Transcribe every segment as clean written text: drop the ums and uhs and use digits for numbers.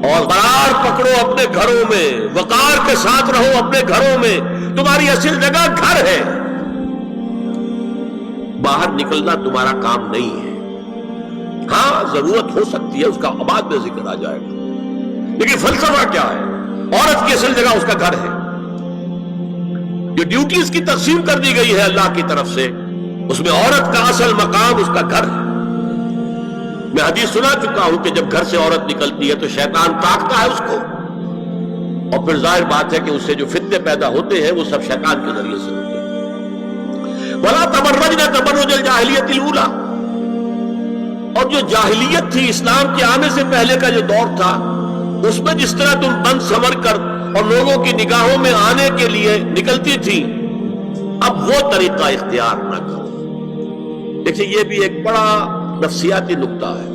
اور قرار پکڑو اپنے گھروں میں، وقار کے ساتھ رہو اپنے گھروں میں، تمہاری اصل جگہ گھر ہے، باہر نکلنا تمہارا کام نہیں ہے۔ ہاں ضرورت ہو سکتی ہے، اس کا بعد میں ذکر آ جائے گا، لیکن فلسفہ کیا ہے؟ عورت کی اصل جگہ اس کا گھر ہے۔ جو ڈیوٹیز کی تقسیم کر دی گئی ہے اللہ کی طرف سے، اس میں عورت کا اصل مقام اس کا گھر ہے۔ میں حدیث سنا چکا ہوں کہ جب گھر سے عورت نکلتی ہے تو شیطان تاکتا ہے اس کو، اور پھر ظاہر بات ہے کہ اس سے جو فتنے پیدا ہوتے ہیں وہ سب شیطان کے ذریعے سے ہوتے ہیں۔ وَلَا تَبَرَّجْنَ تَبَرُّجَ الْجَاهِلِيَّةِ الْأُولَىٰ، اور جو جاہلیت تھی، اسلام کے آنے سے پہلے کا جو دور تھا، اس میں جس طرح تم بند سنور کر اور لوگوں کی نگاہوں میں آنے کے لیے نکلتی تھی، اب وہ طریقہ اختیار نہ کرو۔ دیکھیں یہ بھی ایک بڑا نفسیاتی نکتہ ہے۔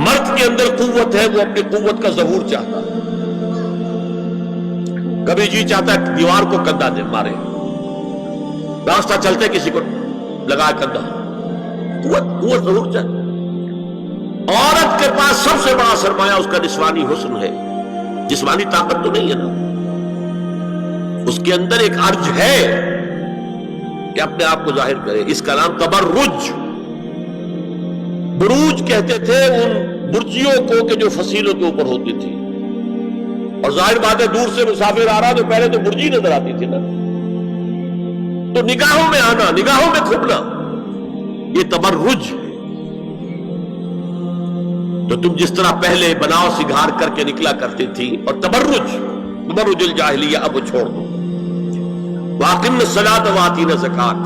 مرد کے اندر قوت ہے، وہ اپنی قوت کا ظہور چاہتا ہے، کبھی جی چاہتا ہے دیوار کو کندھا دے مارے، راستہ چلتے کسی کو لگا کندھا، قوت ظہور چاہتا ہے۔ عورت کے پاس سب سے بڑا سرمایہ اس کا نسوانی حسن ہے، جسمانی طاقت تو نہیں ہے نا، اس کے اندر ایک ارج ہے کہ اپنے آپ کو ظاہر کرے۔ اس کا نام تبرج، بروج کہتے تھے ان برجیوں کو کہ جو فصیلوں کے اوپر ہوتی تھی، اور ظاہر بات ہے دور سے مسافر آ رہا تو پہلے تو برجی نظر آتی تھی نا، تو نگاہوں میں آنا، نگاہوں میں کھپنا، یہ تبرج ہے۔ تو تم جس طرح پہلے بناؤ سگھار کر کے نکلا کرتی تھی، اور تبرج الجاہلیہ اب چھوڑ دو۔ وَأَقِمْنَ الصَّلَاةَ وَآتِينَ الزَّكَاةَ،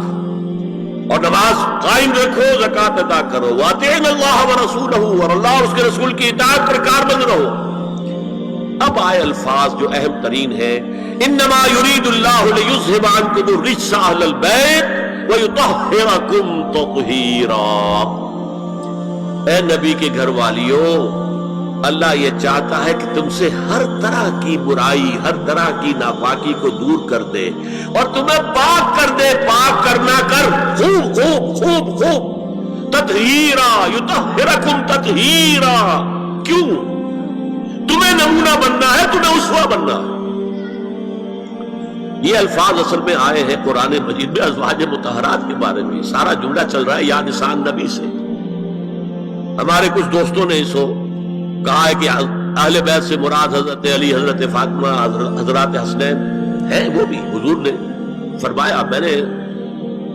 اور نماز قائم رکھو، زکات ادا کرو۔ وَأَطِیعْنَ اللَّهَ وَرَسُولَهُ، اور اللہ اور اس کے رسول کی اطاعت پر کاربند رہو۔ اب آئے الفاظ جو اہم ترین ہے، انما یرید اللہ لیذھب عنکم الرجس اہل البیت ویطہرکم تطہیرا۔ اے نبی کے گھر والیو، اللہ یہ چاہتا ہے کہ تم سے ہر طرح کی برائی، ہر طرح کی ناپاکی کو دور کر دے اور تمہیں پاک کر دے۔ پاک کرنا کر خوب خوب خوب خوب، تطہیرا، یطہرکم تطہیرا۔ کیوں؟ تمہیں نمونہ بننا ہے، تمہیں اسوہ بننا ہے۔ یہ الفاظ اصل میں آئے ہیں قرآن مجید میں ازواج مطہرات کے بارے میں۔ سارا جملہ چل رہا ہے یا نسان نبی سے۔ ہمارے کچھ دوستوں نے اسو کہا ہے کہ اہل بیت سے مراد حضرت علی، حضرت فاطمہ، حضرات حسنین ہیں۔ وہ بھی حضور نے فرمایا، میں نے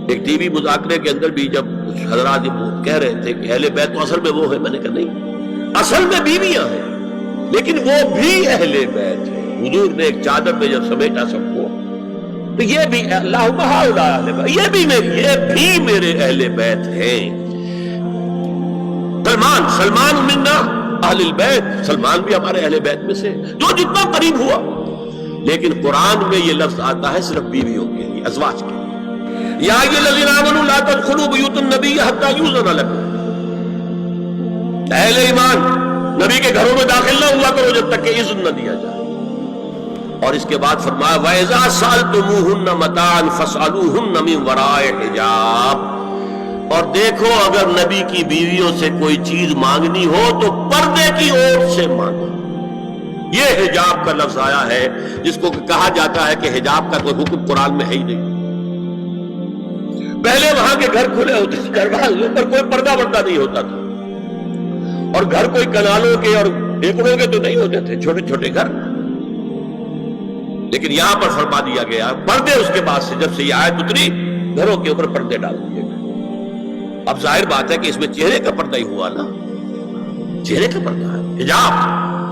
ایک ٹی وی مذاکرے کے اندر بھی جب حضرات کہہ رہے تھے کہ اہل بیت تو اصل میں وہ ہے، میں نے کہا نہیں، اصل میں بیویاں ہیں لیکن وہ بھی اہل بیت ہے۔ حضور نے ایک چادر میں جب سمیٹا سب کو، تو یہ بھی اللہم ہؤلاء اہل بیت، یہ بھی میرے اہل بیت ہیں۔ سلمان منا اہل البیت، سلمان بھی ہمارے اہل بیت میں سے، جو جتنا قریب ہوا۔ لیکن قرآن میں یہ لفظ آتا ہے صرف بیویوں کے لیے، ازواج کے لیے۔ یا ایھا الذین آمنوا لا تدخلوا بیوت النبی حتی یؤذن لکم، اہل ایمان نبی کے گھروں میں داخل نہ ہوا کرو جب تک کہ اذن نہ دیا جائے۔ اور اس کے بعد فرمایا وَإِذَا سَأَلْتُمُوهُنَّ مَتَاعًا فَاسْأَلُوهُنَّ مِنْ وَرَاءِ حِجَابٍ، اور دیکھو اگر نبی کی بیویوں سے کوئی چیز مانگنی ہو تو پردے کی اوٹ سے مانگو۔ یہ حجاب کا لفظ آیا ہے جس کو کہا جاتا ہے کہ حجاب کا کوئی حکم قرآن میں ہے ہی نہیں۔ پہلے وہاں کے گھر کھلے ہوتے تھے، گھر والوں پر کوئی پردہ وردہ نہیں ہوتا تھا، اور گھر کوئی کنالوں کے اور ایکڑوں کے تو نہیں ہوتے تھے، چھوٹے چھوٹے گھر۔ لیکن یہاں پر فرما دیا گیا پردے، اس کے بعد سے جب سے یہ آیت اتری گھروں کے اوپر پردے ڈال دیے گئے۔ اب ظاہر بات ہے کہ اس میں چہرے کا پردہ ہی ہوا نا، چہرے کا پردہ ہے حجاب،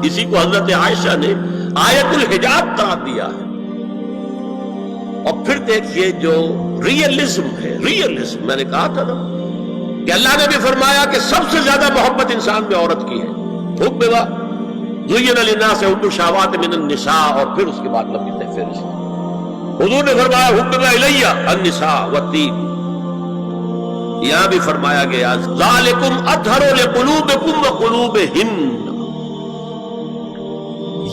اسی کو حضرت عائشہ نے آیت الحجاب قرار دیا ہے۔ اور پھر دیکھیے جو ریئلزم ہے، ریئلزم میں نے کہا تھا نا کہ اللہ نے بھی فرمایا کہ سب سے زیادہ محبت انسان میں عورت کی ہے۔ حب زین للناس حب الشہوات من النساء، اور پھر اس کے بعد لمبی فہرست۔ حضور نے فرمایا حب الیہ النساء والطیب، یہاں بھی فرمایا گیا ذالکم اطہر لقلوبکم وقلوبہن،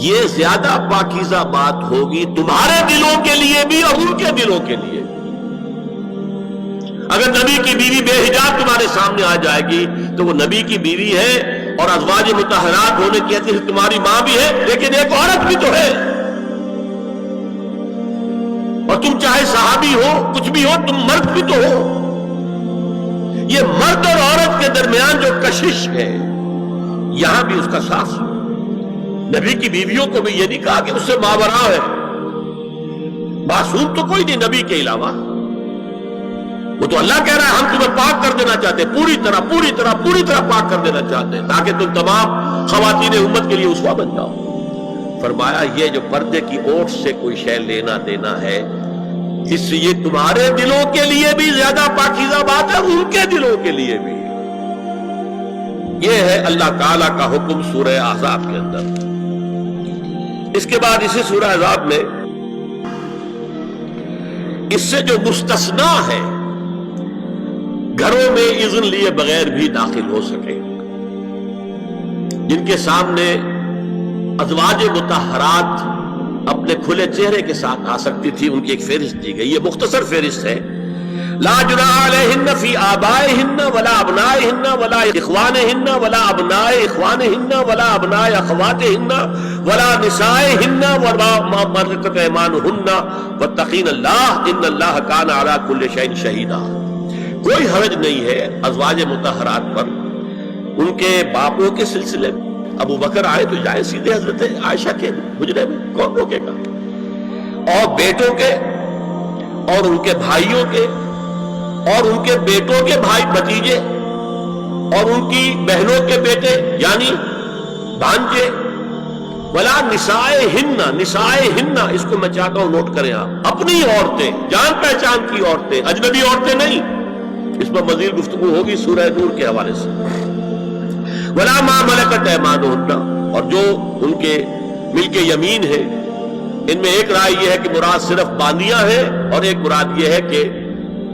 یہ زیادہ پاکیزہ بات ہوگی تمہارے دلوں کے لیے بھی اور ان کے دلوں کے لیے۔ اگر نبی کی بیوی بے حجاب تمہارے سامنے آ جائے گی تو وہ نبی کی بیوی ہے اور ازواج مطہرات ہونے کی حیثیت سے تمہاری ماں بھی ہے، لیکن ایک عورت بھی تو ہے، اور تم چاہے صحابی ہو کچھ بھی ہو، تم مرد بھی تو ہو۔ یہ مرد اور عورت کے درمیان جو کشش ہے یہاں بھی اس کا ساس۔ نبی کی بیویوں کو بھی یہ نہیں کہا کہ اس سے ماوراء ہے، معصوم تو کوئی نہیں نبی کے علاوہ، وہ تو اللہ کہہ رہا ہے ہم تمہیں پاک کر دینا چاہتے ہیں، پوری طرح پاک کر دینا چاہتے ہیں تاکہ تم تمام خواتین امت کے لیے اسوہ بن جاؤ۔ فرمایا یہ جو پردے کی اوٹ سے کوئی شے لینا دینا ہے، اس سے یہ تمہارے دلوں کے لیے بھی زیادہ پاکیزہ بات ہے، ان کے دلوں کے لیے بھی۔ یہ ہے اللہ تعالیٰ کا حکم سورہ احزاب کے اندر۔ اس کے بعد اسی سورہ احزاب میں اس سے جو مستثنا ہے، گھروں میں اذن لیے بغیر بھی داخل ہو سکے، جن کے سامنے ازواج مطہرات اپنے کھلے چہرے کے ساتھ آ سکتی تھی، ان کی ایک فہرست دی گئی۔ یہ مختصر فہرست ہے۔ لا جناح علیہن فی آبائہن ولا ابنائہن ولا اخوانہن ولا ابناء اخوانہن ولا ابناء اخواتہن ولا نسائہن ولا ما ملکت ایمانہن واتقین اللہ ان اللہ کان علی کل شیء شہیدا۔ کوئی حرج نہیں ہے ازواج مطہرات پر ان کے باپوں کے سلسلے میں۔ ابو بکر آئے تو جائے سیدھے حضرت عائشہ کے حجرے میں، کون روکے گا؟ اور بیٹوں کے اور ان کے بھائیوں کے اور ان کے بیٹوں کے بھائی بھتیجے اور ان کی بہنوں کے بیٹے یعنی بھانجے، ولا نسائہن، اس کو میں چاہتا ہوں نوٹ کریں آپ، اپنی عورتیں، جان پہچان کی عورتیں، اجنبی عورتیں نہیں۔ اس پر مزید گفتگو ہوگی سورہ نور کے حوالے سے۔ ولا ما ملکت ایمانہن، اور جو ان کے ملک یمین ہے، ان میں ایک رائے یہ ہے کہ مراد صرف باندیاں ہیں اور ایک مراد یہ ہے کہ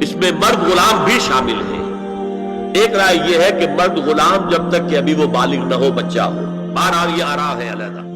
اس میں مرد غلام بھی شامل ہیں۔ ایک رائے یہ ہے کہ مرد غلام جب تک کہ ابھی وہ بالغ نہ ہو، بچہ ہو۔ بہرحال یہ آراء ہے علیحدہ۔